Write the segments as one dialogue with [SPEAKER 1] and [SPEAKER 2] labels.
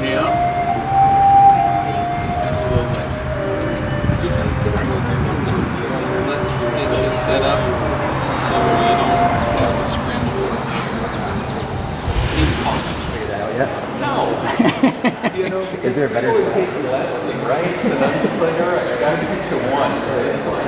[SPEAKER 1] Yeah, absolutely. Let's get you set up so you don't have to scramble. He's popping. No. You know,
[SPEAKER 2] Is there a better
[SPEAKER 1] people would take lefts and rights, and I'm just like, all right, I got to picture one. So it's like,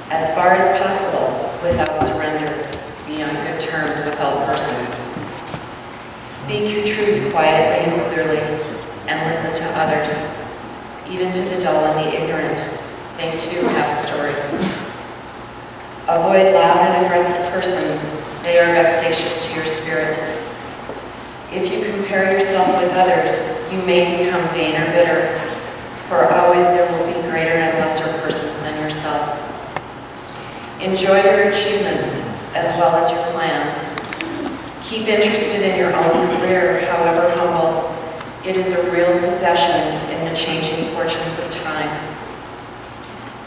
[SPEAKER 3] as far as possible, without surrender, be on good terms with all persons. Speak your truth quietly and clearly, and listen to others, even to the dull and the ignorant. They too have a story. Avoid loud and aggressive persons. They are vexatious to your spirit. If you compare yourself with others, you may become vain or bitter, for always there will be greater and lesser persons than yourself. Enjoy your achievements as well as your plans. Keep interested in your own career, however humble. It is a real possession in the changing fortunes of time.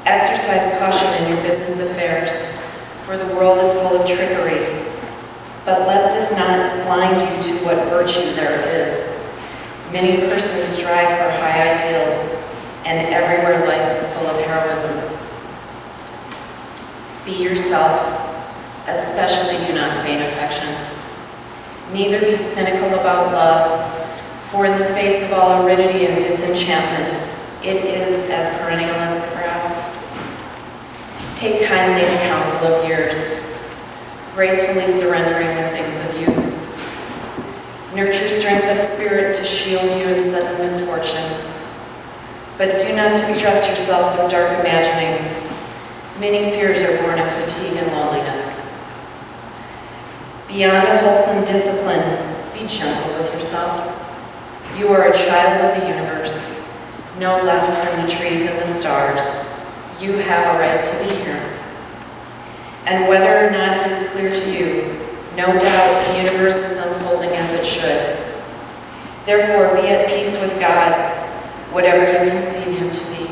[SPEAKER 3] Exercise caution in your business affairs, for the world is full of trickery. But let this not blind you to what virtue there is. Many persons strive for high ideals, and everywhere life is full of heroism. Be yourself, especially do not feign affection. Neither be cynical about love, for in the face of all aridity and disenchantment, it is as perennial as the grass. Take kindly the counsel of years, gracefully surrendering the things of youth. Nurture strength of spirit to shield you in sudden misfortune. But do not distress yourself with dark imaginings. Many fears are born of fatigue and loneliness. Beyond a wholesome discipline, be gentle with yourself. You are a child of the universe, no less than the trees and the stars. You have a right to be here. And whether or not it is clear to you, no doubt the universe is unfolding as it should. Therefore, be at peace with God, whatever you conceive him to be.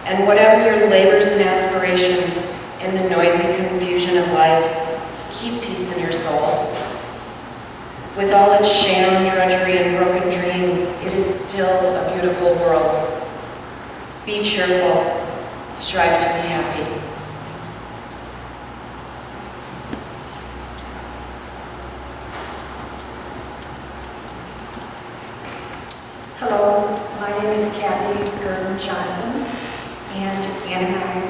[SPEAKER 3] And whatever your labors and aspirations in the noisy confusion of life, keep peace in your soul. With all its sham, drudgery, and broken dreams, it is still a beautiful world. Be cheerful, strive to be happy.
[SPEAKER 4] Hello, my name is Kathy Gurdon Johnson, and Ann and I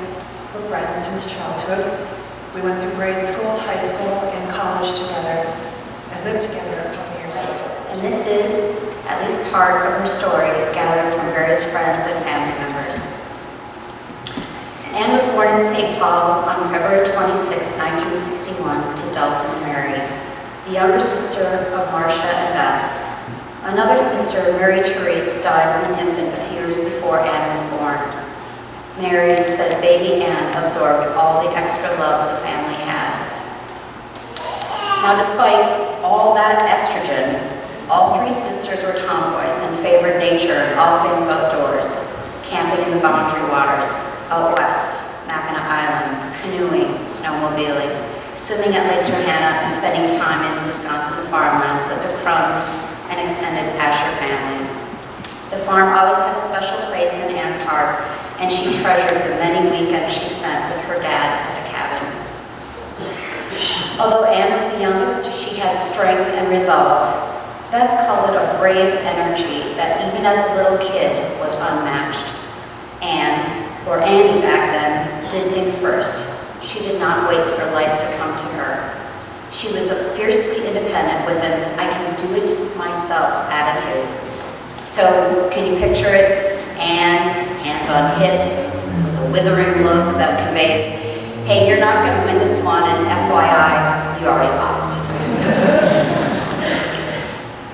[SPEAKER 4] were friends since childhood. We went through grade school, high school, and college together, and lived together a couple years ago.
[SPEAKER 5] And this is at least part of her story gathered from various friends and family members. Anne was born in St. Paul on February 26, 1961, to Dalton and Mary. the younger sister of Marcia and Beth. Another sister, Mary Therese, died as an infant a few years before Anne was born. Mary said baby Anne absorbed all the extra love the family had. Now, despite all that estrogen, all three sisters were tomboys and favored nature and all things outdoors, camping in the Boundary Waters, out west, Mackinac Island, canoeing, snowmobiling, swimming at Lake Johanna, and spending time in the Wisconsin farmland with the Crumbs and extended Asher family. The farm always had a special place in Anne's heart, and she treasured the many weekends she spent with her dad at the cabin. Although Anne was the youngest, she had strength and resolve. Beth called it a brave energy that even as a little kid was unmatched. Anne, or Annie back then, did things first. She did not wait for life to come to her. She was fiercely independent with an I can do it myself attitude. So can you picture it? Anne, hands on hips, with a withering look that conveys, hey, you're not going to win this one, and FYI, you already lost.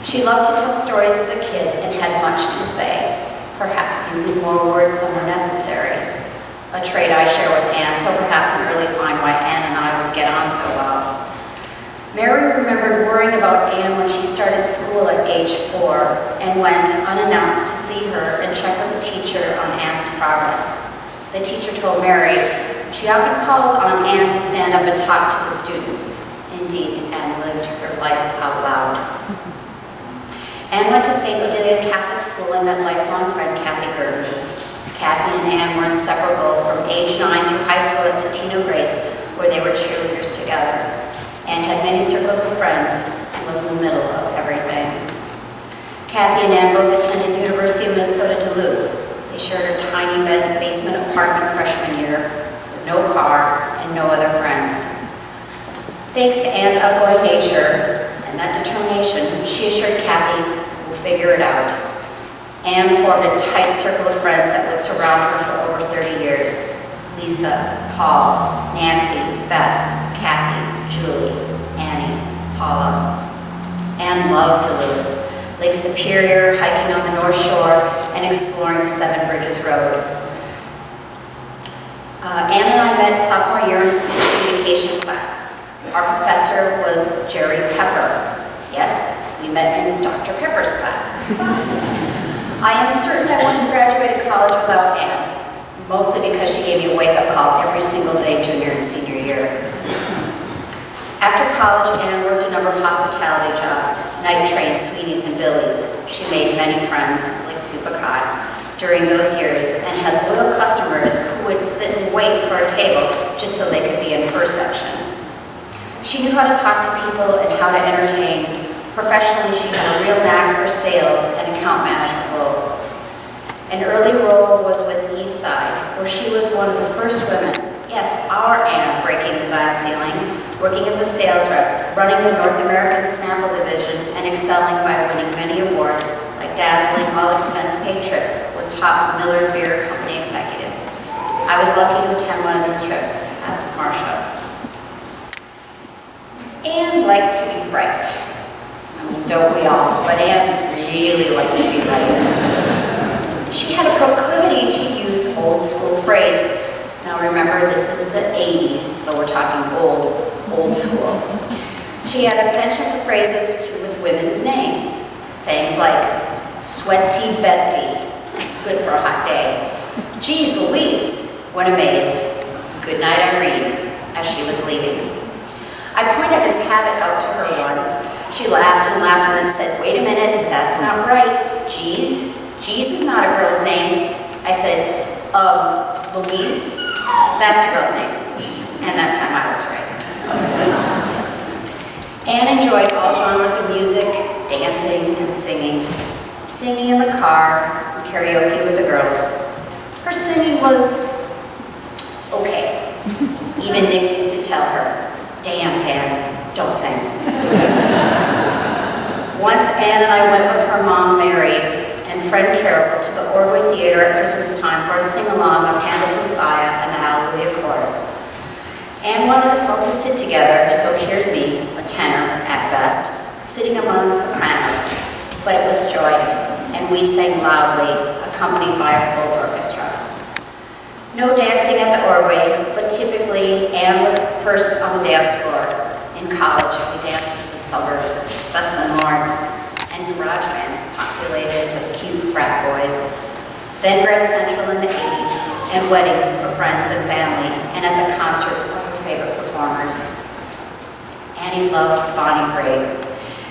[SPEAKER 5] She loved to tell stories as a kid and had much to say, perhaps using more words than were necessary. A trait I share with Anne, so perhaps an early sign why Anne and I would get on so well. Mary remembered worrying about Anne when she started school at age 4 and went unannounced to see her and check with the teacher on Anne's progress. The teacher told Mary she often called on Anne to stand up and talk to the students. Indeed, Anne lived her life out loud. Anne went to St. Odelia Catholic School and met lifelong friend Kathy Gurdon. Kathy and Anne were inseparable from age 9 through high school at Totino Grace, where they were cheerleaders together. Anne had many circles of friends and was in the middle of everything. Kathy and Anne both attended University of Minnesota Duluth. They shared a tiny basement apartment freshman year with no car and no other friends. Thanks to Anne's outgoing nature and that determination, she assured Kathy, we'll figure it out. Anne formed a tight circle of friends that would surround her for over 30 years. Lisa, Paul, Nancy, Beth, Kathy, Julie, Annie, Paula. Anne loved Duluth, Lake Superior, hiking on the North Shore, and exploring Seven Bridges Road. Anne and I met sophomore year in a speech communication class. Our professor was Jerry Pepper. Yes, we met in Dr. Pepper's class. I am certain I wouldn't have graduated college without Anne, mostly because she gave me a wake-up call every single day junior and senior year. After college, Anne worked a number of hospitality jobs, night trains, Sweeties, and Billy's. She made many friends, like Supacot, during those years, and had loyal customers who would sit and wait for a table just so they could be in her section. She knew how to talk to people and how to entertain. Professionally, she had a real knack for sales and account management roles. An early role was with Eastside, where she was one of the first women, yes, our Anne, breaking the glass ceiling, working as a sales rep, running the North American Snapple division, and excelling by winning many awards, like dazzling all-expense-paid trips with top Miller Beer Company executives. I was lucky to attend one of these trips, as was Marcia. Anne liked to be right. I mean, don't we all? But Anne really liked to be right. She had a proclivity to use old school phrases. Now remember, this is the 80s, so we're talking old school. She had a penchant for phrases with women's names. Sayings like, sweaty Betty, good for a hot day. Geez Louise, when amazed. Good night Irene, as she was leaving. I pointed this habit out to her once. She laughed and laughed and then said, wait a minute, that's not right. Geez is not a girl's name. I said, Louise, that's a girl's name. And that time I was right. Anne enjoyed all genres of music, dancing and singing. Singing in the car, and karaoke with the girls. Her singing was okay. Even Nick used to tell her, dance, Anne, don't sing. Once Anne and I went with her mom, Mary, and friend Carol to the Ordway Theater at Christmas time for a sing-along of Handel's Messiah and the Hallelujah Chorus. Anne wanted us all to sit together, so here's me, a tenor at best, among sopranos, but it was joyous, and we sang loudly, accompanied by a full orchestra. No dancing at the orway, but typically Anne was first on the dance floor. In college, we danced to the suburbs, Sussman Lawrence, and garage bands populated with cute frat boys. Then Grand Central in the 80s, and weddings for friends and family, and at the concerts of her favorite performers. Annie loved Bonnie Braid.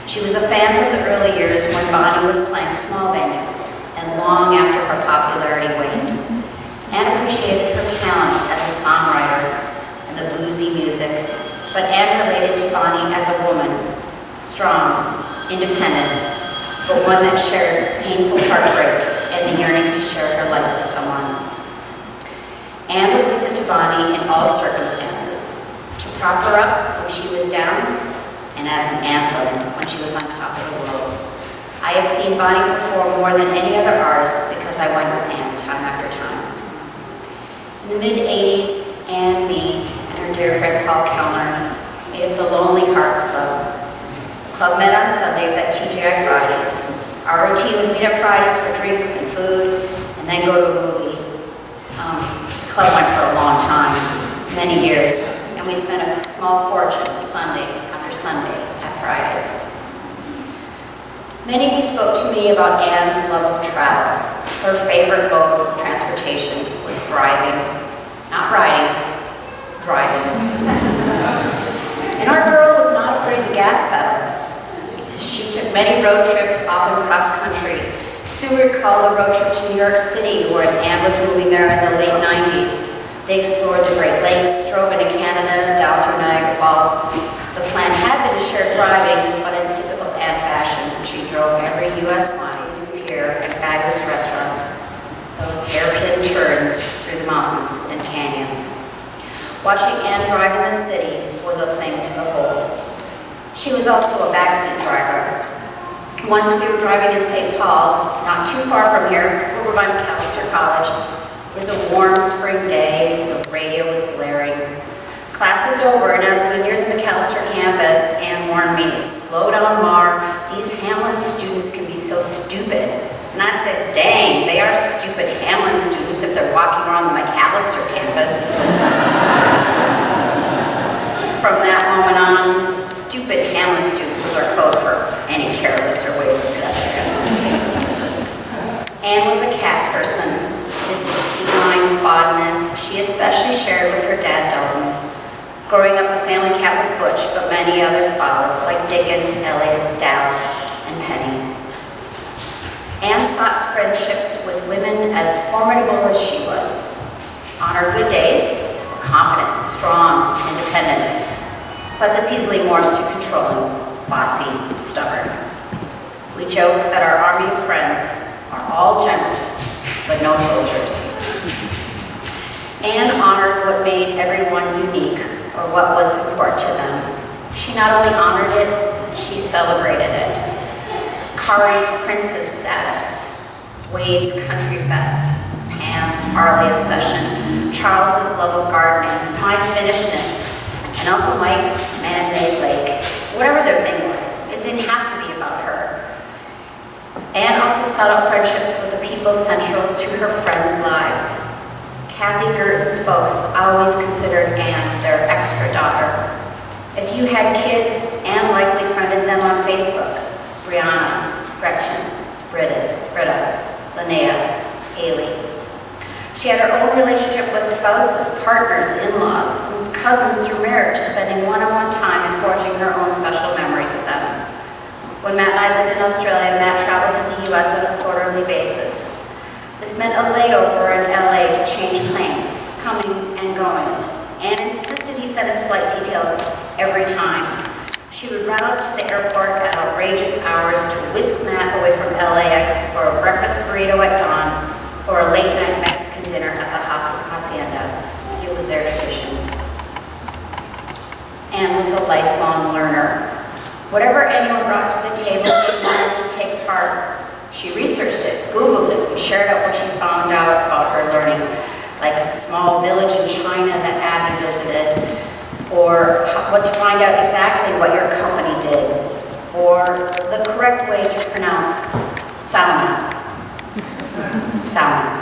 [SPEAKER 5] She was a fan from the early years when Bonnie was playing small venues, and long after her popularity waned. Anne appreciated her talent as a songwriter and the bluesy music, but Anne related to Bonnie as a woman, strong, independent, but one that shared painful heartbreak and the yearning to share her life with someone. Anne would listen to Bonnie in all circumstances, to prop her up when she was down, and as an anthem when she was on top of the world. I have seen Bonnie perform more than any other artist because I went with Anne time after time. In the mid-'80s, Anne, me, and her dear friend Paul Kellner made up the Lonely Hearts Club. The club met on Sundays at TGI Fridays. Our routine was meet up Fridays for drinks and food, and then go to a movie. The club went for a long time, many years, and we spent a small fortune Sunday after Sunday at Fridays. Many of you spoke to me about Anne's love of travel. Her favorite mode of transportation was driving, not riding, driving. And our girl was not afraid of the gas pedal. She took many road trips, often cross-country. Sue recalled a road trip to New York City when Anne was moving there in the late 90s. They explored the Great Lakes, drove into Canada, down through Niagara Falls. The plan had been to share driving, but in typical Anne fashion, she drove every U.S. Wines, pier, and fabulous restaurants. Those hairpin turns through the mountains and canyons. Watching Anne drive in the city was a thing to behold. She was also a backseat driver. Once we were driving in St. Paul, not too far from here, over by McAllister College. It was a warm spring day, the radio was blaring. Class was over, and as we neared the McAllister campus, Anne warned me, "Slow down, Mar, these Hamlin students can be so stupid." And I said, "Dang, they are stupid Hamlin students if they're walking around the McAllister campus." From that moment on, stupid Hamlin students was our code for any careless or waving pedestrian. Anne was a cat person. This feline fondness she especially shared with her dad, Dalton. Growing up, the family cat was Butch, but many others followed, like Dickens, Eliot, Dallas, and Penny. Anne sought friendships with women as formidable as she was. On her good days, confident, strong, independent, but this easily morphs to controlling, bossy, and stubborn. We joke that our army of friends are all generals, but no soldiers. Anne honored what made everyone unique, or what was important to them. She not only honored it, she celebrated it. Kari's princess status, Wade's country fest, Pam's Harley obsession, Charles's love of gardening, my Finnishness, and Uncle Mike's man-made lake. Whatever their thing was, it didn't have to be about her. Anne also sought out friendships with the people central to her friends' lives. Kathy Gerton's folks always considered Anne their extra daughter. If you had kids, Anne likely friended them on Facebook. Brianna, Gretchen, Britta, Linnea, Haley. She had her own relationship with spouses, partners, in-laws, and cousins through marriage, spending one-on-one time and forging her own special memories with them. When Matt and I lived in Australia, Matt traveled to the U.S. on a quarterly basis. This meant a layover in LA to change planes, coming and going. Anne insisted he sent his flight details every time. She would run out to the airport at outrageous hours to whisk Matt away from LAX for a breakfast burrito at dawn or a late-night Mexican dinner at the Hacienda. It was their tradition. Anne was a lifelong learner. Whatever anyone brought to the table, she wanted to take part. She researched it, Googled it, and shared out what she found out about her learning, like a small village in China that Abby visited, or what to find out exactly what your company did. or the correct way to pronounce sauna. Sauna.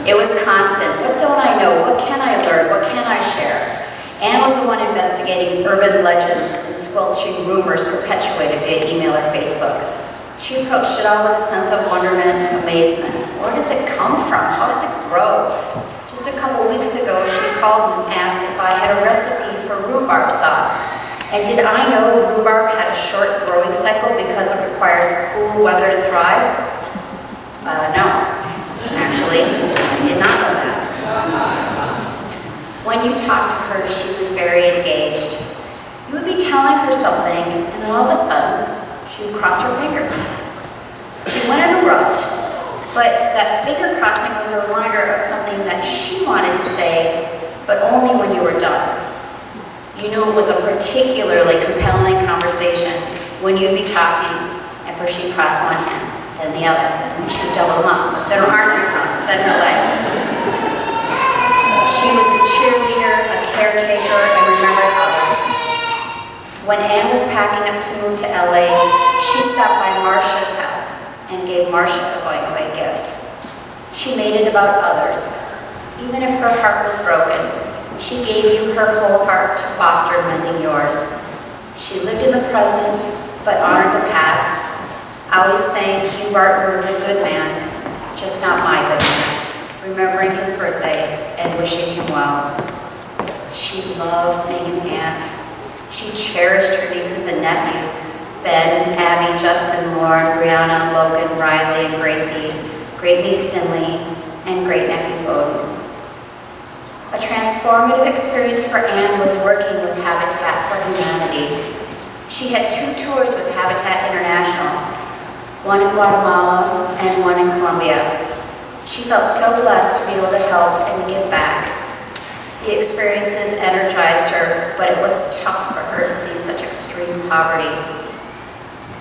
[SPEAKER 5] It was constant. What don't I know? What can I learn? What can I share? Anne was the one investigating urban legends and squelching rumors perpetuated via email or Facebook. She approached it all with a sense of wonderment and amazement. Where does it come from? How does it grow? Just a couple weeks ago, she called and asked if I had a recipe for rhubarb sauce. And did I know rhubarb had a short growing cycle because it requires cool weather to thrive? No. Actually, I did not know that. When you talked to her, she was very engaged. You would be telling her something, and then all of a sudden, she would cross her fingers. She wouldn't interrupt, but that finger crossing was a reminder of something that she wanted to say, but only when you were done. You knew it was a particularly compelling conversation when you'd be talking, and first she'd cross one hand, then the other, and she would double them up. Then her arms would cross, then her legs. She was a cheerleader, a caretaker, and remembered others. When Anne was packing up to move to LA, she stopped by Marcia's house and gave Marcia a going-away gift. She made it about others. Even if her heart was broken, she gave you her whole heart to foster mending yours. She lived in the present, but honored the past, always saying Hugh Barton was a good man, just not my good man, remembering his birthday and wishing him well. She loved being an aunt. She cherished her nieces and nephews, Ben, Abby, Justin, Lauren, Brianna, Logan, Riley, and Gracie, great-niece Finley, and great-nephew Bowden. A transformative experience for Anne was working with Habitat for Humanity. She had 2 tours with Habitat International, one in Guatemala and one in Colombia. She felt so blessed to be able to help and to give back. The experiences energized her, but it was tough for her to see such extreme poverty.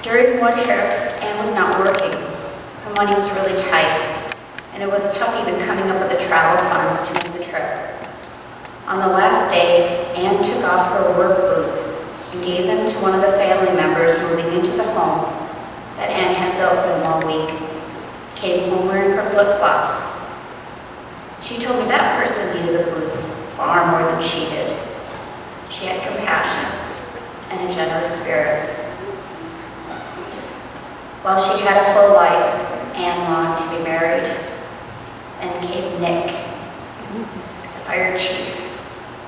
[SPEAKER 5] During one trip, Anne was not working. Her money was really tight, and it was tough even coming up with the travel funds to make the trip. On the last day, Anne took off her work boots and gave them to one of the family members moving into the home that Anne had built for them all week. Came home wearing her flip-flops. She told me that person needed the boots far more than she did. She had compassion and a generous spirit. While she had a full life, Anne longed to be married. Then came Nick, the fire chief,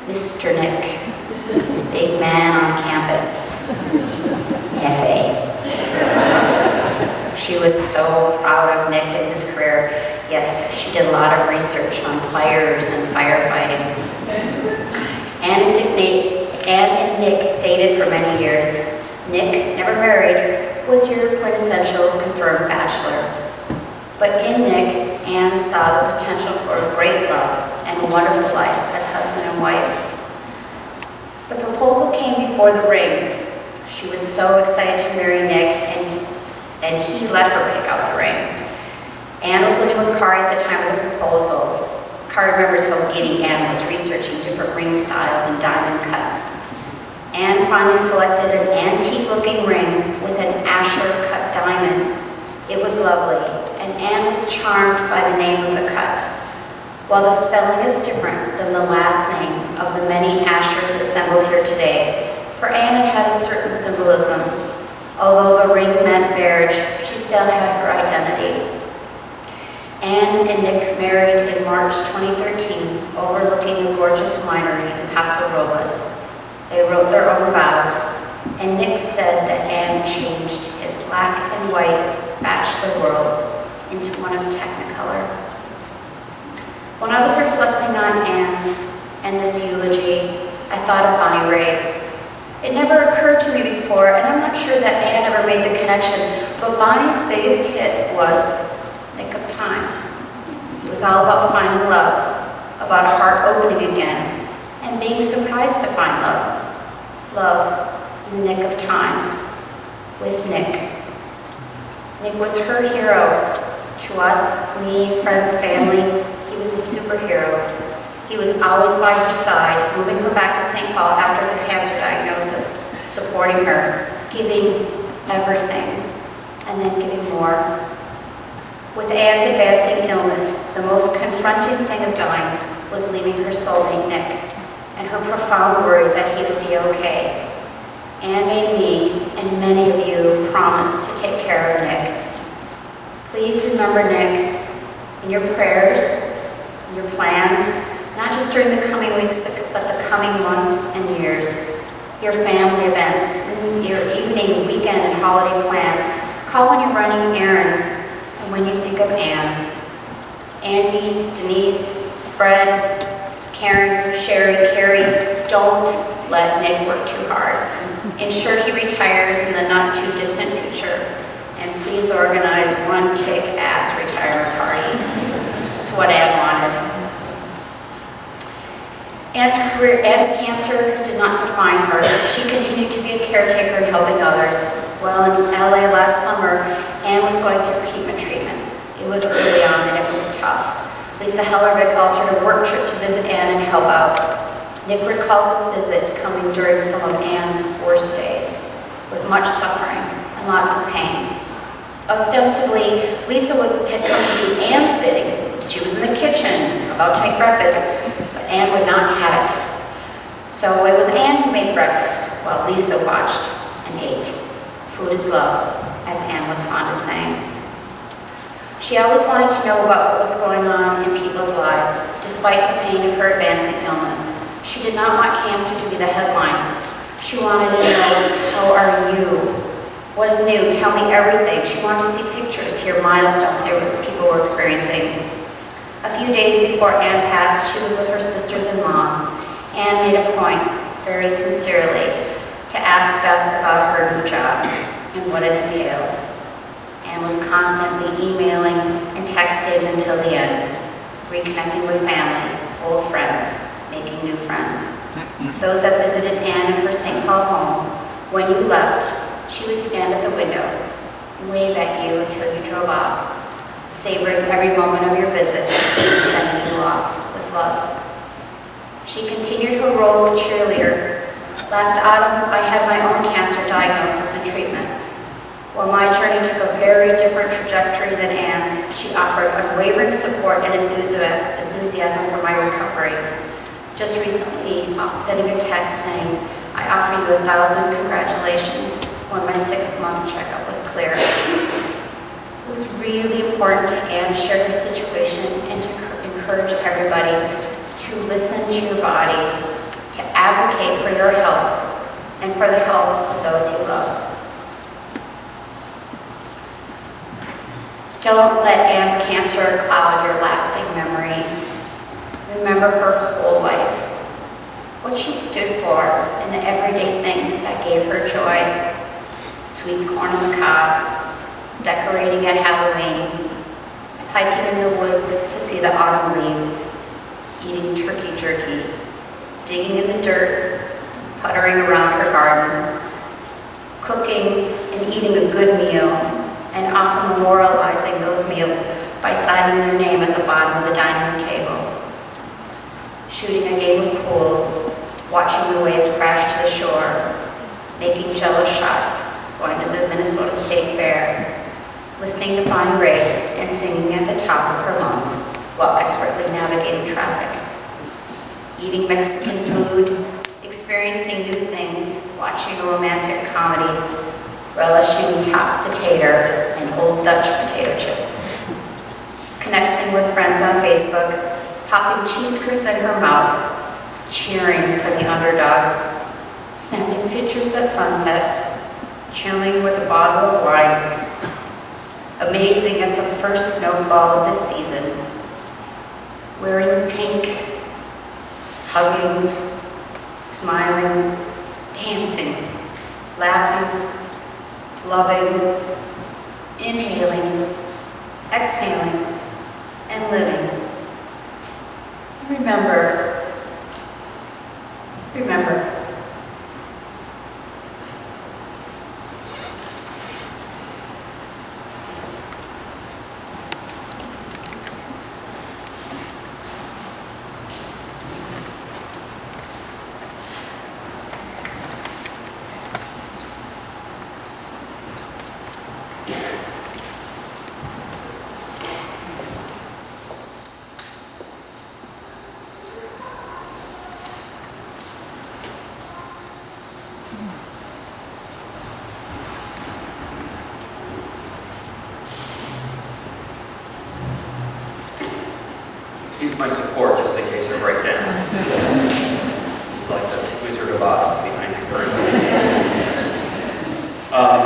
[SPEAKER 5] Mr. Nick, big man on campus, F.A. She was so proud of Nick and his career. Yes, she did a lot of research on fires and firefighting. Anne and Nick dated for many years. Nick, never married, was your quintessential confirmed bachelor. But in Nick, Anne saw the potential for a great love and a wonderful life as husband and wife. The proposal came before the ring. She was so excited to marry Nick, and he let her pick out the ring. Anne was living with Kari at the time of the proposal. Kari remembers how giddy Anne was researching different ring styles and diamond cuts. Anne finally selected an antique-looking ring with an Asher-cut diamond. It was lovely, and Anne was charmed by the name of the cut. While the spelling is different than the last name of the many Ashers assembled here today, for Anne it had a certain symbolism. Although the ring meant marriage, she still had her identity. Anne and Nick married in March 2013, overlooking a gorgeous winery in Paso Robles. They wrote their own vows, and Nick said that Anne changed his black and white bachelor world into one of technicolor. When I was reflecting on Anne and this eulogy, I thought of Bonnie Raitt. It never occurred to me before, and I'm not sure that Anne ever made the connection, but Bonnie's biggest hit was Nick of Time. It was all about finding love, about a heart opening again, and being surprised to find love. Love in the nick of time, with Nick. Nick was her hero. To us, me, friends, family, he was a superhero. He was always by her side, moving her back to St. Paul after the cancer diagnosis, supporting her. giving everything, and then giving more. With Anne's advancing illness, the most confronting thing of dying was leaving her soulmate Nick, and her profound worry that he would be okay. Anne made me and many of you promise to take care of Nick. Please remember Nick in your prayers, in your plans, not just during the coming weeks, but the coming months and years. Your family events, your evening, weekend, and holiday plans. Call when you're running errands, and when you think of Anne. Andy, Denise, Fred, Karen, Sherry, Carrie, don't let Nick work too hard. Ensure he retires in the not too distant future, and please organize one kick-ass retirement party. That's what Anne wanted. Anne's cancer did not define her. She continued to be a caretaker and helping others. Well, in LA last summer, Anne was going through chemo treatment. It was early on and it was tough. Lisa Hellerbeck altered a work trip to visit Anne and help out. Nick recalls his visit coming during some of Anne's worst days, with much suffering and lots of pain. Ostensibly, Lisa had come to do Anne's bidding. She was in the kitchen, about to make breakfast, but Anne would not have it. So it was Anne who made breakfast, while Lisa watched and ate. Food is love, as Anne was fond of saying. She always wanted to know about what was going on in people's lives, despite the pain of her advancing illness. She did not want cancer to be the headline. She wanted to know, how are you? What is new? Tell me everything. She wanted to see pictures, hear milestones people were experiencing. A few days before Anne passed, she was with her sisters and mom. Anne made a point, very sincerely, to ask Beth about her new job and what it entailed. Anne was constantly emailing and texting until the end, reconnecting with family, old friends, making new friends. Those that visited Anne in her St. Paul home, when you left, she would stand at the window and wave at you until you drove off, savoring every moment of your visit and sending you off with love. She continued her role of cheerleader. Last autumn, I had my own cancer diagnosis and treatment. While my journey took a very different trajectory than Anne's, she offered unwavering support and enthusiasm for my recovery. Just recently, sending a text saying, I offer you 1,000 congratulations when my 6-month checkup was clear. It was really important to Anne to share her situation and to encourage everybody to listen to your body, to advocate for your health and for the health of those you love. Don't let Anne's cancer cloud your lasting memory. Remember her whole life, what she stood for, and the everyday things that gave her joy. Sweet corn on the cob, decorating at Halloween, hiking in the woods to see the autumn leaves, eating turkey jerky, digging in the dirt, puttering around her garden, cooking and eating a good meal, and often memorializing those meals by signing your name at the bottom of the dining room table. Shooting a game of pool, watching the waves crash to the shore, making jello shots, going to the Minnesota State Fair, listening to Bonnie Raitt and singing at the top of her lungs while expertly navigating traffic. Eating Mexican food, experiencing new things, watching a romantic comedy, relishing top potato and Old Dutch potato chips. Connecting with friends on Facebook, popping cheese curds in her mouth, cheering for the underdog, snapping pictures at sunset, chilling with a bottle of wine, amazing at the first snowfall of the season, wearing pink, hugging, smiling, dancing, laughing, loving, inhaling, exhaling, and living. Remember.
[SPEAKER 2] my support just in case I break down. It's like the Wizard of Oz is behind the curtain.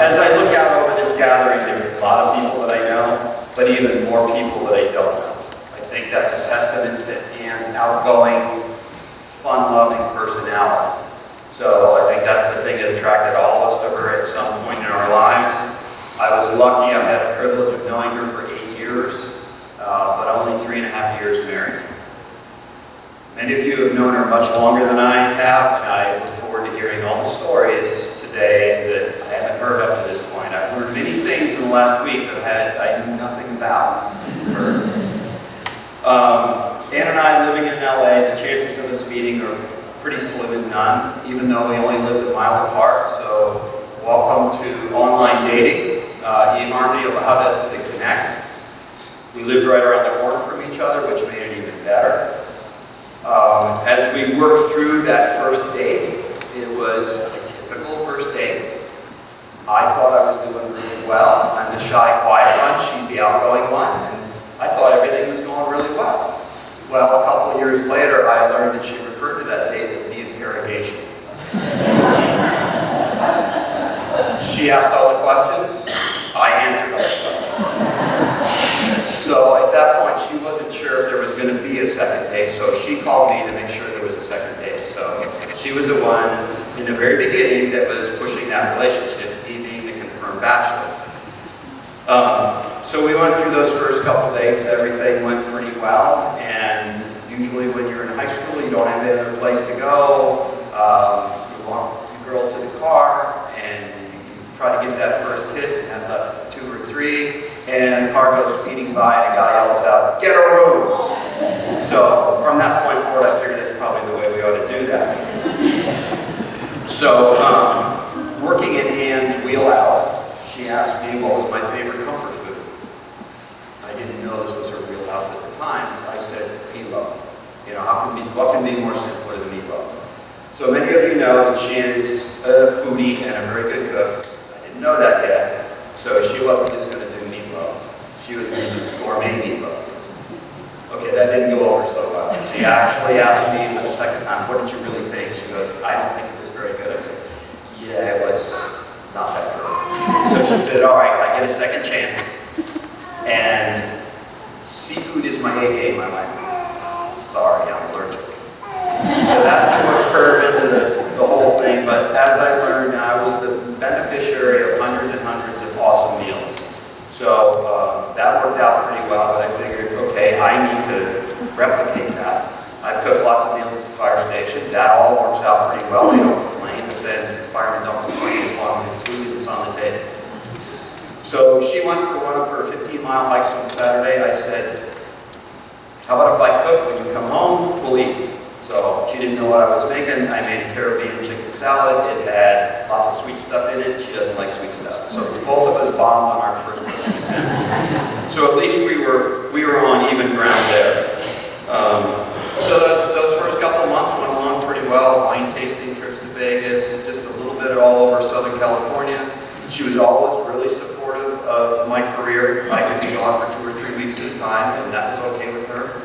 [SPEAKER 2] As I look out over this gathering, there's a lot of people that I know, but even more people that I don't know. I think that's a testament to Ann's outgoing, fun-loving personality. So I think that's the thing that attracted all of us to her at some point in our lives. I was lucky. I had a privilege of knowing her for 8 years, but only 3.5 years married. Many of you have known her much longer than I have, and I look forward to hearing all the stories today that I haven't heard up to this point. I've learned many things in the last week that I knew nothing about her. Ann and I living in LA, the chances of us meeting are pretty slim and none, even though we only lived a mile apart. So welcome to online dating. eHarmony allowed us to connect. We lived right around the corner from each other, which made it even better. As we worked through that first date, it was a typical first date. I thought I was doing really well. I'm the shy, quiet one. She's the outgoing one. And I thought everything was going really well. Well, a couple of years later, I learned that she referred to that date as the interrogation. She asked all the questions. I answered all the questions. So at that point, she wasn't sure if there was going to be a second date, so she called me to make sure there was a second date. So she was the one in the very beginning that was pushing that relationship, me being the confirmed bachelor. So we went through those first couple dates. Everything went pretty well, and usually when you're in high school, you don't have any other place to go. You walk the girl to the car, and you try to get that first kiss, and have left 2 or 3. And the car goes speeding by, and a guy yells out, "Get a room!" So from that point forward, I figured that's probably the way we ought to do that. So working in Ann's wheelhouse, she asked me what was my favorite comfort food. I didn't know this was her wheelhouse at the time. So I said, meatloaf. You know, what can be more simpler than meatloaf? So many of you know that she is a foodie and a very good cook. I didn't know that yet. So she wasn't just going to do meatloaf. She was going to do gourmet meatloaf. Okay, that didn't go over so well. She actually asked me for the second time, "What did you really think?" She goes, "I don't think it was very good." I said, "Yeah, it was not that good." So she said, "All right, I get a second chance. And seafood is my A game." I'm like, "Sorry, I'm allergic." So that threw a curve into the whole thing, but as I learned, I was the beneficiary of hundreds and hundreds of awesome meals. So that worked out pretty well, but I figured, okay, I need to replicate that. I've cooked lots of meals at the fire station. That all works out pretty well. They don't complain, but then firemen don't complain as long as it's food that's on the table. So she went for one of her 15-mile hikes on Saturday. I said, "How about if I cook? When you come home, we'll eat." So she didn't know what I was making. I made a Caribbean chicken salad. It had lots of sweet stuff in it. She doesn't like sweet stuff. So both of us bombed on our first cooking attempt. So at least we were on even ground there. So those first couple of months went along pretty well. Wine tasting, trips to Vegas, just a little bit all over Southern California. She was always really supportive of my career. I could be gone for 2 or 3 weeks at a time, and that was okay with her.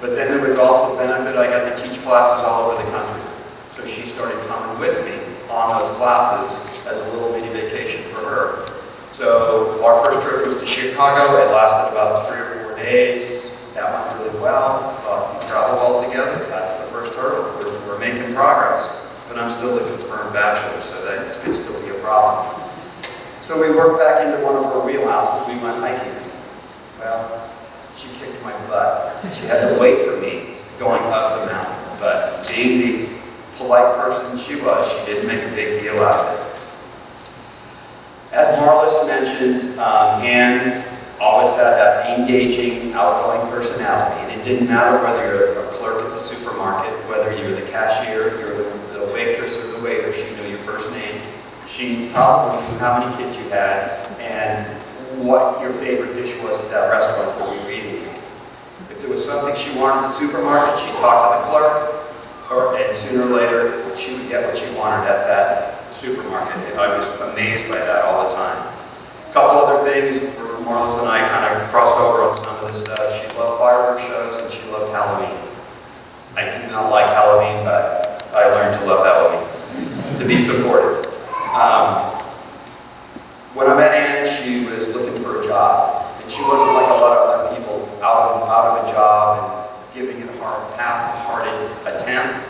[SPEAKER 2] But then there was also benefit. I got to teach classes all over the country. So she started coming with me on those classes as a little mini vacation for her. So our first trip was to Chicago. It lasted about 3 or 4 days. That went really well. Thought we traveled all together. That's the first hurdle. We're making progress. But I'm still the confirmed bachelor, so that could still be a problem. So we worked back into one of her wheelhouses. We went hiking. Well, she kicked my butt. She had to wait for me going up the mountain. But being the polite person she was, she didn't make a big deal out of it. As Marlis mentioned, Ann always had that engaging, outgoing personality. And it didn't matter whether you're a clerk at the supermarket, whether you're the cashier, you're the waitress or the waiter, she knew your first name. She probably knew how many kids you had and what your favorite dish was at that restaurant that we were eating at. If there was something she wanted at the supermarket, she'd talk to the clerk, and sooner or later, she would get what she wanted at that supermarket. And I was amazed by that all the time. A couple other things, we're Marlis and I kind of crossed over on some of this stuff. She loved fireworks shows and she loved Halloween. I do not like Halloween, but I learned to love Halloween, to be supportive. When I met Ann, she was looking for a job, and she wasn't like a lot of other people out of a job and giving it a half-hearted attempt.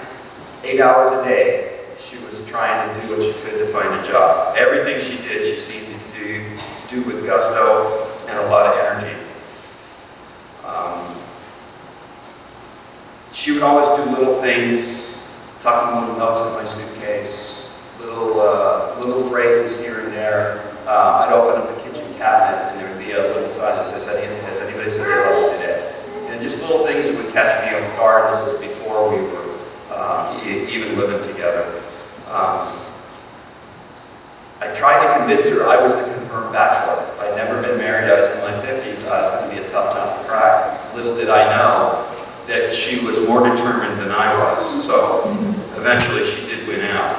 [SPEAKER 2] 8 hours a day, she was trying to do what she could to find a job. Everything she did, she seemed to do with gusto and a lot of energy. She would always do little things, tucking little notes in my suitcase, little phrases here and there. I'd open up the kitchen cabinet and there would be a little sign that says, has anybody said they love you today? And just little things would catch me off guard. This was before we were even living together. I tried to convince her I was the confirmed bachelor. I'd never been married. I was in my 50s. I was going to be a tough nut to crack. Little did I know that she was more determined than I was. So eventually she did win out.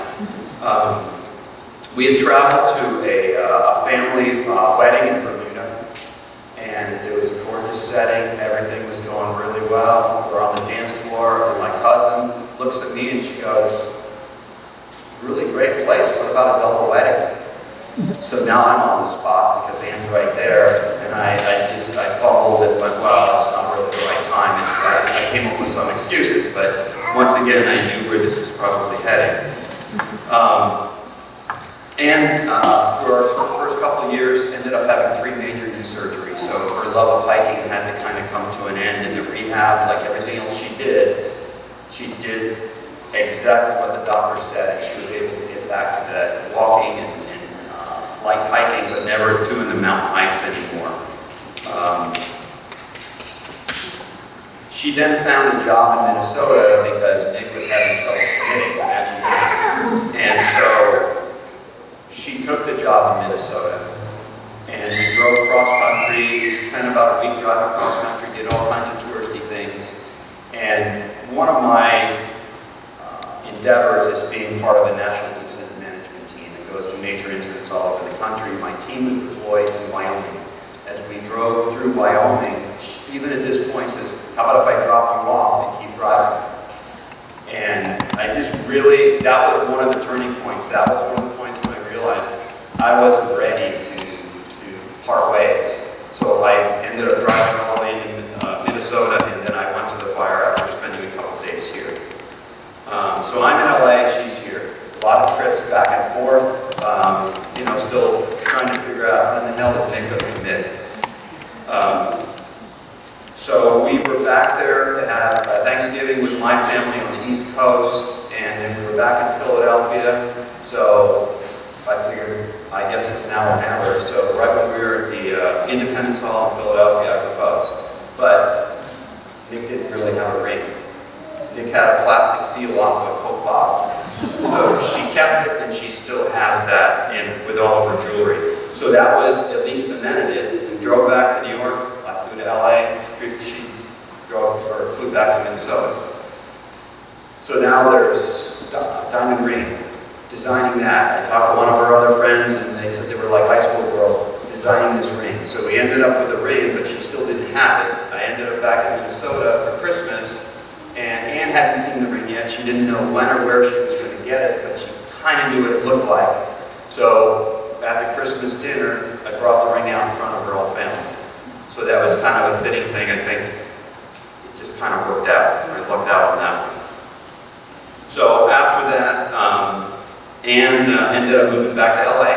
[SPEAKER 2] We had traveled to a family wedding in Bermuda, and it was a gorgeous setting. Everything was going really well. We're on the dance floor, and my cousin looks at me and she goes, "Really great place. What about a double wedding?" So now I'm on the spot because Ann's right there, and I fumbled and went, "Well, it's not really the right time." I came up with some excuses, but once again, I knew where this is probably heading. And through our first couple of years, ended up having 3 major knee surgeries. So her love of hiking had to kind of come to an end, and the rehab, like everything else she did exactly what the doctor said, and she was able to get back to that walking and like hiking, but never doing the mountain hikes anymore. She then found a job in Minnesota because Nick was having trouble committing, imagine that. And so she took the job in Minnesota, and we drove cross country. We spent about a week driving cross country, did all kinds of touristy things. And one of my endeavors is being part of a national incident management team that goes to major incidents all over the country. My team was deployed in Wyoming. As we drove through Wyoming, even at this point says, "How about if I drop you off and keep driving?" And I just really, that was one of the turning points. That was one of the points when I realized I wasn't ready to part ways. So I ended up driving all the way to Minnesota, and then I went to the fire after spending a couple days here. So I'm in LA, she's here. A lot of trips back and forth, still trying to figure out when the hell is Nick going to commit. So we were back there to have Thanksgiving with my family on the East Coast, and then we were back in Philadelphia. So I figured, I guess it's now or never. So right when we were at the Independence Hall in Philadelphia, I proposed. But Nick didn't really have a ring. Nick had a plastic seal off of a Coke bottle. So she kept it, and she still has that with all of her jewelry. So that was at least cemented it. We drove back to New York. I flew to LA. She flew back to Minnesota. So now there's diamond ring. Designing that. I talked to one of her other friends, and they said they were like high school girls designing this ring. So we ended up with a ring, but she still didn't have it. I ended up back in Minnesota for Christmas. And Ann hadn't seen the ring yet. She didn't know when or where she was going to get it, but she kind of knew what it looked like. So at the Christmas dinner, I brought the ring out in front of her whole family. So that was kind of a fitting thing. I think it just kind of worked out. I lucked out on that one. So after that, Ann ended up moving back to LA.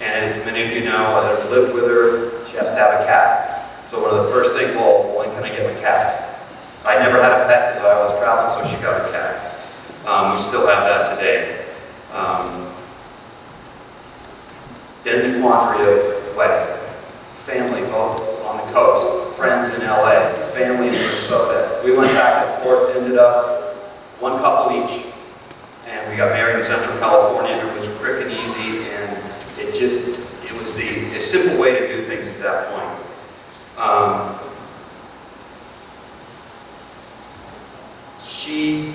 [SPEAKER 2] And as many of you know that have lived with her, she has to have a cat. So one of the first things, well, when can I get my cat? I never had a pet because I always traveled, so she got a cat. We still have that today. Then the quandary of wedding. Family, both on the coast, friends in LA, family in Minnesota. We went back and forth, ended up one couple each. And we got married in Central California, and it was quick and easy, and it was a simple way to do things at that point. She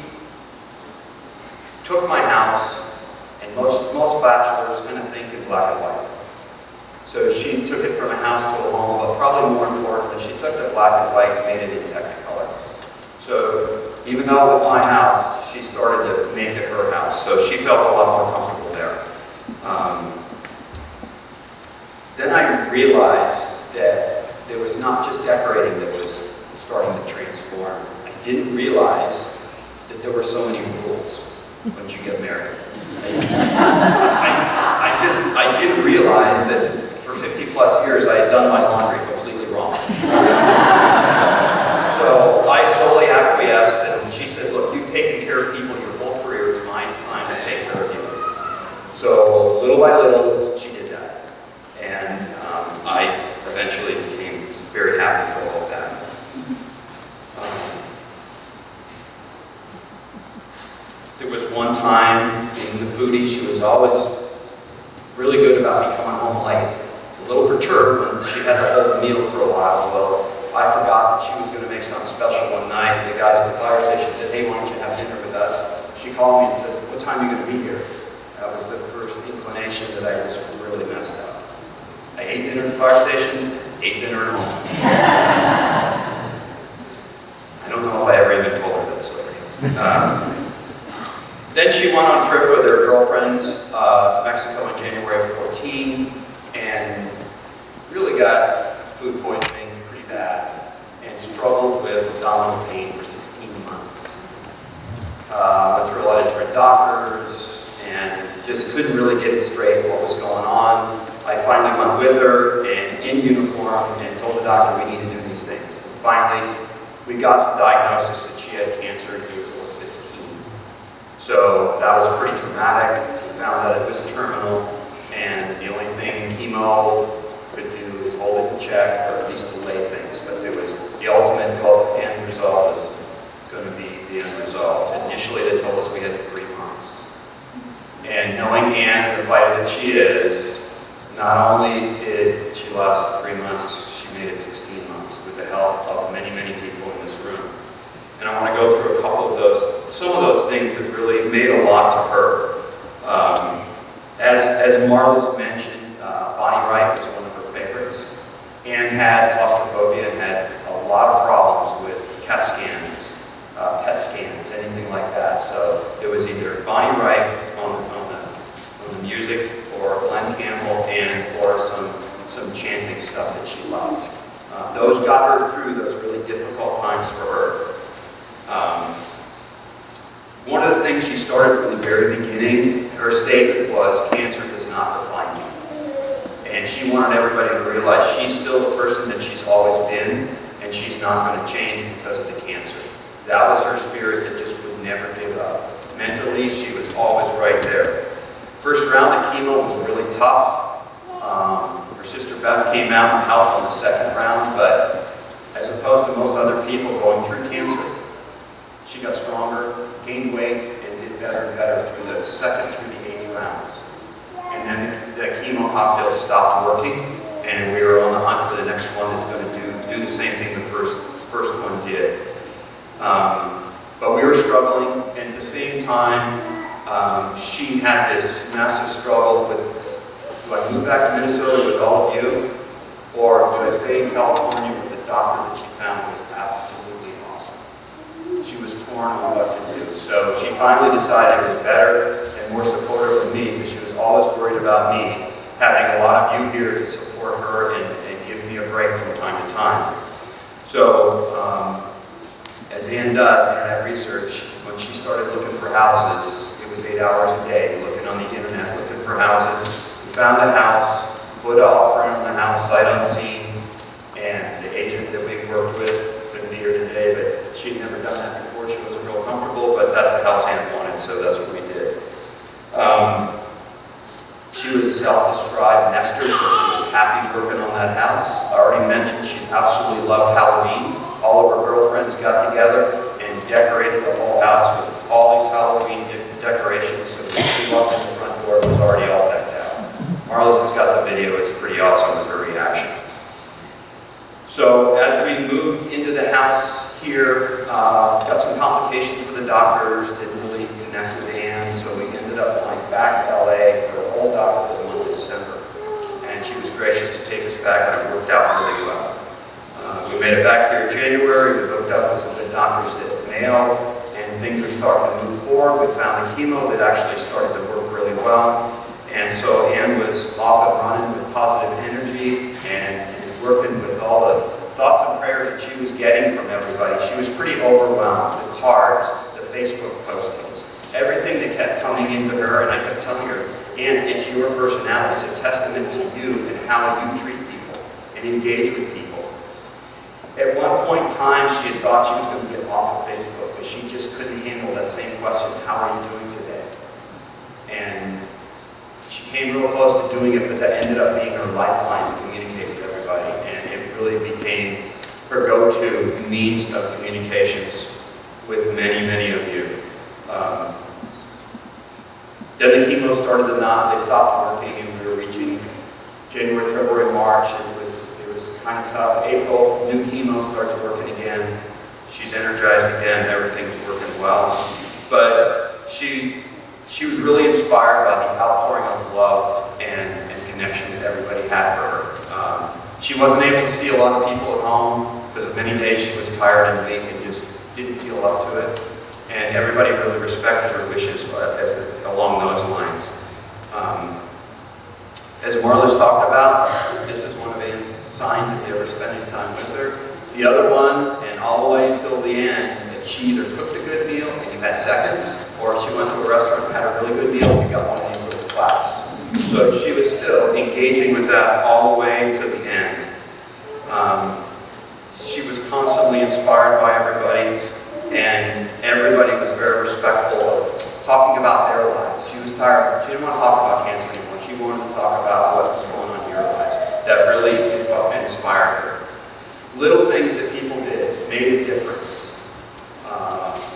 [SPEAKER 2] took my house, and most bachelors kind of think in black and white. So she took it from a house to a home, but probably more importantly, she took the black and white and made it in Technicolor. So even though it was my house, she started to make it her house. So she felt a lot more comfortable there. Then I realized that there was not just decorating that was starting to transform. I didn't realize that there were so many rules once you get married. I didn't realize that for 50 plus years I had done my laundry completely wrong. So I slowly acquiesced, and she said, look, you've taken care of people your whole career, it's my time to take care of you. So little by little, she did that. And I eventually became very happy for all of that. There was one time, being the foodie, she was always really good about me coming home late. A little perturbed when she had to hold the meal for a while. Well, I forgot that she was going to make something special one night. The guys at the fire station said, hey, why don't you have dinner with us? She called me and said, what time are you going to be here? That was the first inclination that I just really messed up. I ate dinner at the fire station, ate dinner at home. I don't know if I ever even told her that story. Then she went on a trip with her girlfriends to Mexico in January of 14 and really got food poisoning pretty bad and struggled with abdominal pain for 16 months. Went through a lot of different doctors and just couldn't really get it straight what was going on. I finally went with her and in uniform and told the doctor we need to do these things. And finally, we got the diagnosis that she had cancer in April of 15. So that was pretty traumatic. We found out it was terminal, and the only thing chemo could do is hold it in check, or at least delay things. But there was the ultimate goal, end result is going to be the end result. Initially, they told us we had 3 months. And knowing Anne and the fighter that she is, not only did she last 3 months, she made it 16 months with the help of many, many people in this room. And I want to go through a couple of those, some of those things that really made a lot to her. As Marla's mentioned, Bonnie Wright was one of her favorites. Anne had claustrophobia and had a lot of problems with CAT scans, PET scans, anything like that. So it was either Bonnie Wright on the music, or Glenn Campbell, or some chanting stuff that she loved. Those got her through those really difficult times for her. One of the things she started from the very beginning, her statement was, cancer does not define you. And she wanted everybody to realize she's still the person that she's always been, and she's not going to change because of the cancer. That was her spirit that just would never give up. Mentally, she was always right there. First round of chemo was really tough. Her sister Beth came out and helped on the second round, but as opposed to most other people going through cancer, she got stronger, gained weight, and did better and better through the second through the 8th rounds. And then the chemo cocktail stopped working, and we were on the hunt for the next one that's going to do the same thing the first one did. But we were struggling, and at the same time, she had this massive struggle with, do I move back to Minnesota with all of you, or do I stay in California with the doctor that she found was absolutely awesome? She was torn on what to do. So she finally decided it was better and more supportive of me, because she was always worried about me, having a lot of you here to support her and give me a break from time to time. So, as Ann does, internet research, when she started looking for houses, it was 8 hours a day, looking on the internet, looking for houses. We found a house, put an offer in on the house, sight unseen, and the agent that we worked with couldn't be here today, but she'd never done that before. She wasn't real comfortable, but that's the house Ann wanted, so that's what we did. She was a self-described nester, so she was happy working on that house. I already mentioned she absolutely loved Halloween. All of her girlfriends got together and decorated the whole house with all these Halloween decorations, so when she walked in the front door, it was already all decked out. Marlis has got the video. It's pretty awesome with her reaction. So as we moved into the house here, got some complications with the doctors, didn't really connect with Anne, so we ended up flying back to LA for an old doctor for the month of December. And she was gracious to take us back, and it worked out really well. We made it back here in January. We hooked up with some good doctors at Mayo, and things were starting to move forward. We found the chemo that actually started to work really well. And so Ann was off and running with positive energy and working with all the thoughts and prayers that she was getting from everybody. She was pretty overwhelmed. The cards, the Facebook postings, everything that kept coming into her, and I kept telling her, Ann, it's your personality. It's a testament to you and how you treat people and engage with people. At one point in time, she had thought she was going to get off of Facebook, but she just couldn't handle that same question, how are you doing today? And she came real close to doing it, but that ended up being her lifeline to communicate with everybody, and it really became her go-to means of communications with many, many of you. Then the chemo started to not, they stopped working, and we were reaching January, February, March. It was kind of tough. April, new chemo starts working again. She's energized again. Everything's working well. But she was really inspired by the outpouring of love and connection that everybody had for her. She wasn't able to see a lot of people at home because of many days she was tired and weak and just didn't feel up to it. And everybody really respected her wishes along those lines. As Marla's talked about, this is one of Ann's signs if you ever spend any time with her. The other one, and all the way until the end, if she either cooked a good meal and you had seconds, or if she went to a restaurant and had a really good meal, you got one of these little claps. So she was still engaging with that all the way to the end. She was constantly inspired by everybody, and everybody was very respectful of talking about their lives. She was tired. She didn't want to talk about cancer anymore. She wanted to talk about what was going on in your lives. That really inspired her. Little things that people did made a difference.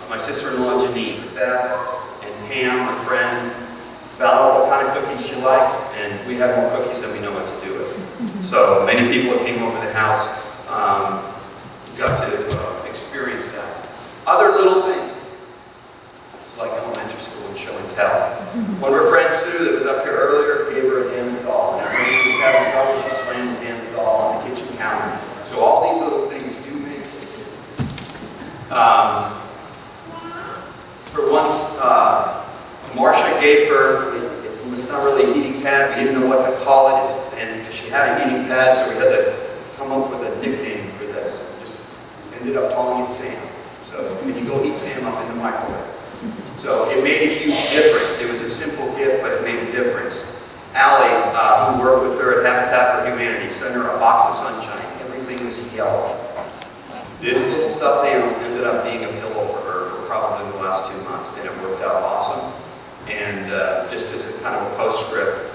[SPEAKER 2] My sister-in-law Janine, Beth, and Pam, her friend, found out what kind of cookies she liked, and we had more cookies than we know what to do with. So many people that came over the house got to experience that. Other little things. It's like elementary school and show and tell. One of her friends, Sue, that was up here earlier, gave her a damn doll. And every time she was having trouble, she slammed the damn doll on the kitchen counter. So all these little things do make a difference. For once, Marcia gave her, it's not really a heating pad. We didn't know what to call it. And she had a heating pad, so we had to come up with a nickname for this. And just ended up calling it Sam. So when you go heat Sam up in the microwave. So it made a huge difference. It was a simple gift, but it made a difference. Allie, who worked with her at Habitat for Humanity, sent her a box of sunshine. Everything was yellow. This little stuffed animal ended up being a pillow for her for probably the last 2 months, and it worked out awesome. And just as a kind of a postscript,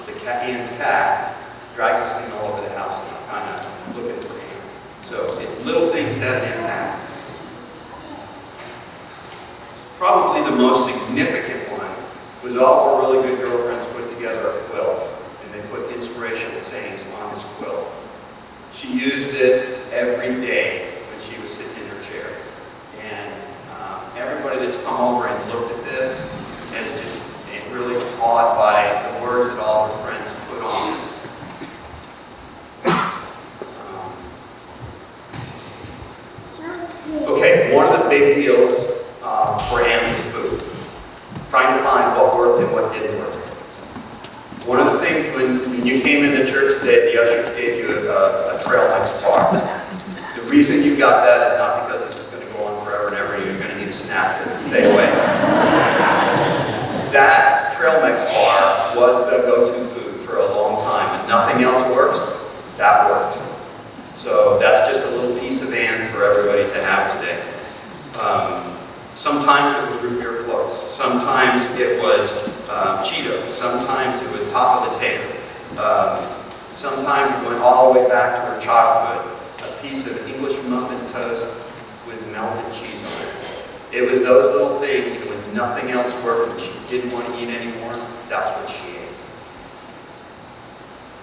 [SPEAKER 2] the cat, Ann's cat, drags this thing all over the house, and I'm kind of looking for him. So little things have an impact. Probably the most significant one was all her really good girlfriends put together a quilt, and they put inspirational sayings on this quilt. She used this every day when she was sitting in her chair. And everybody that's come over and looked at this is just really awed by the words that all her friends put on this. Okay, one of the big deals for Ann was food. Trying to find what worked and what didn't work. One of the things when you came into the church today, the ushers gave you a trail mix bar. The reason you got that is not because this is going to go on forever and ever. You're going to need a snack to stay away. That trail mix bar was the go-to food for a long time, and nothing else works. That worked. So that's just a little piece of Ann for everybody to have today. Sometimes it was root beer floats. Sometimes it was Cheetos. Sometimes it was top of the table. Sometimes it went all the way back to her childhood. A piece of English muffin toast with melted cheese on it. It was those little things that when nothing else worked and she didn't want to eat anymore, that's what she ate.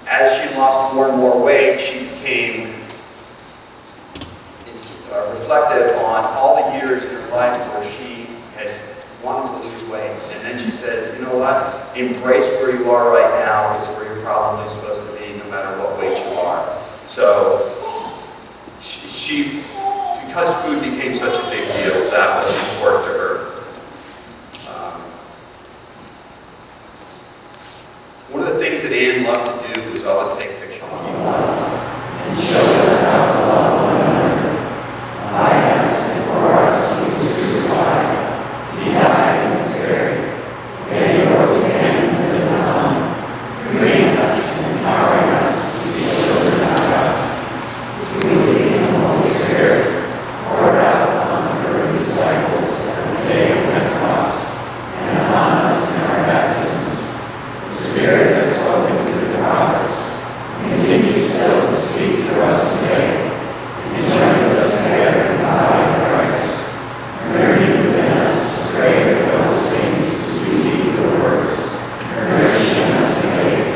[SPEAKER 2] As she lost more and more weight, she became reflective on all the years in her life where she had wanted to lose weight. And then she said, you know what? Embrace where you are right now. It's where you're probably supposed to be. matter what weight you are. So because food became such a big deal, that was important to her. One of the things that Anne loved to do was always take pictures.
[SPEAKER 6] And show us how to love one another. By us and for us he was crucified. He died and was buried. Yet he rose again with his Son, freeing us and empowering us to be children of God. We believe in the Holy Spirit, poured out upon her disciples at the day of Pentecost, and upon us in our baptisms. The Spirit has spoken through the prophets, and continues still to speak to us today, and joins us together in the body of Christ, yearning within us to pray for those things which we need for works, nourishing us in faith,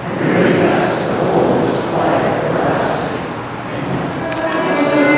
[SPEAKER 6] and bringing us to the wholeness of life everlasting. Amen.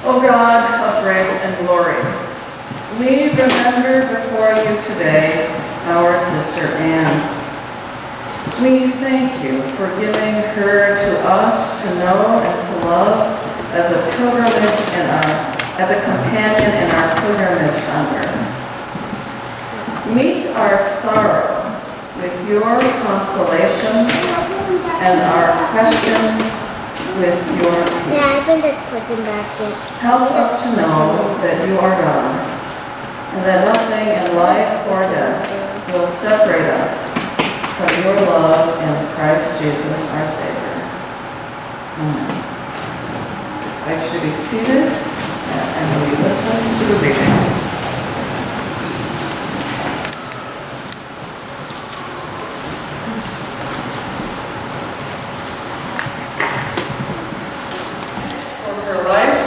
[SPEAKER 7] O God of grace and glory, we remember before you today our sister Anne. We thank you for giving her to us to know and to love as a sorrow with your consolation, and our questions with your peace.
[SPEAKER 8] Yeah, I think that's put him back in.
[SPEAKER 7] Help us to know that you are God, and that nothing in life or death will separate us from your love in Christ Jesus our Savior. Amen. I should be seated and we listen to the readings.
[SPEAKER 9] For her life,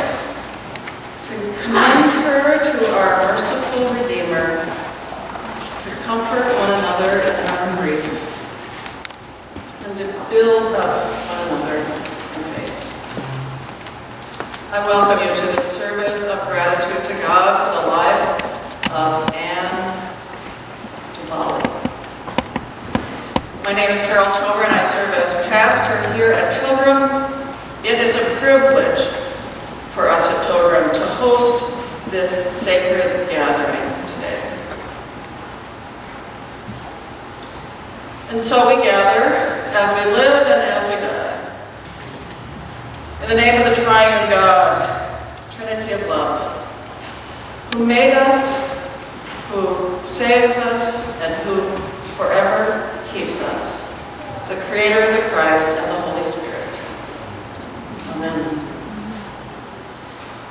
[SPEAKER 9] to commend her to our merciful Redeemer, to comfort one another in our grief, and to build up one another in faith. I welcome you to this service of gratitude to God for the life of Anne Duvally. My name is Carol Tober and I serve as pastor here at Pilgrim. It is a privilege for us at Pilgrim to host this sacred gathering today. And so we gather as we live and as we die. In the name of the triune God, Trinity of love, who made us, who saves us, and who forever keeps us, the Creator, the Christ, and the Holy Spirit. Amen.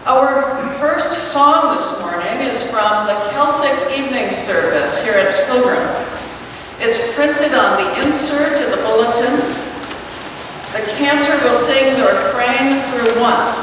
[SPEAKER 9] Our first song this morning is from the Celtic evening service here at Pilgrim. It's printed on the insert in the bulletin. The cantor will sing the refrain through once